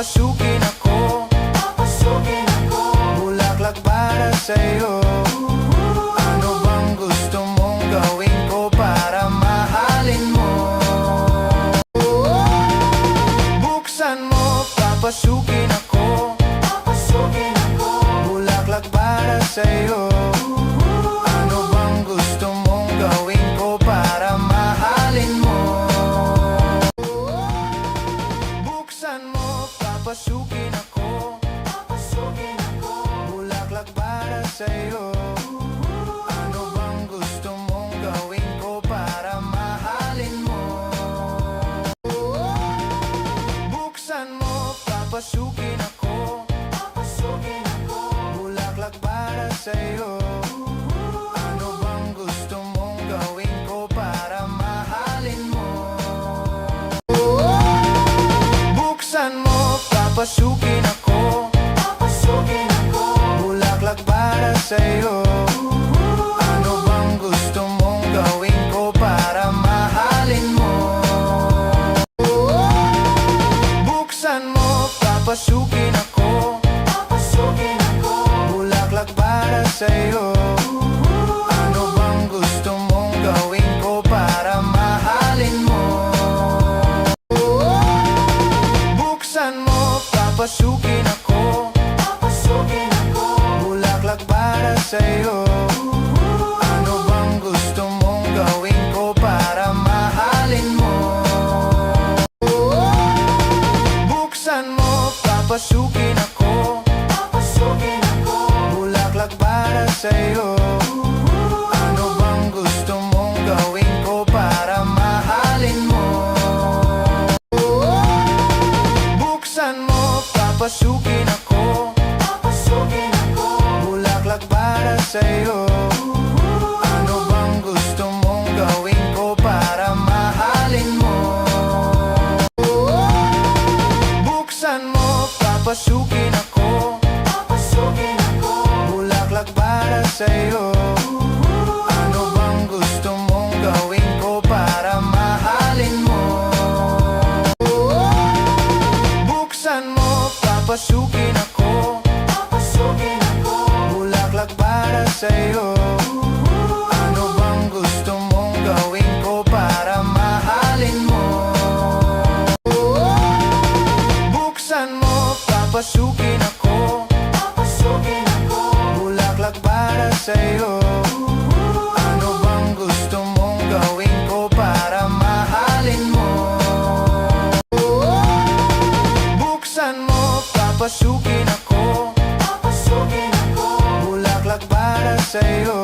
papasukin ako, papasukin ako. bulaklak para sa'yo. Ano bang gusto mong gawin ko para mahalin mo? Buksan mo, papasukin ako, Papasukin ako. bulaklak para sa'yo. Ano bang gusto mong gawin ko para mahalin mo? Buksan mo, papasukin ako, Papasukin ako. bulaklak para sa'yo. Ano bang gusto mong gawin ko para mahalin mo? Buksan mo, papasukin ako, Papasukin ako. bulaklak para sa'yo. Ano bang gusto mong gawin ko para mahalin mo? Buksan mo, papasukin ako, Papasukin ako. bulaklak para sa'yo. Ano bang gusto mong gawin ko para mahalin mo? Buksan mo, papasukin ako, Papasukin ako. bulaklak para sa'yo. Ano bang gusto mong gawin ko para mahalin mo? Buksan mo, papasukin ako, Papasukin ako. bulaklak para sa'yo. Ano bang gusto mong gawin ko para mahalin mo? Buksan mo, papasukin ako, Papasukin ako. bulaklak para sa'yo. Ano bang gusto mong gawin ko para mahalin mo? Buksan mo, papasukin ako, Papasukin ako. bulaklak para sa'yo. Ano bang gusto mong gawin ko para mahalin mo? Buksan mo, papasukin ako, Papasukin ako. bulaklak para sa'yo. Ano bang gusto mong gawin ko para mahalin mo? Buksan mo, papasukin ako, Papasukin ako. bulaklak para sa'yo. Ano bang gusto mong gawin ko para mahalin mo? Buksan mo, papasukin ako, Papasukin ako. bulaklak para sa'yo. Ano bang gusto mong gawin ko para mahalin mo? Buksan mo, papasukin ako, Papasukin ako. bulaklak para sa'yo.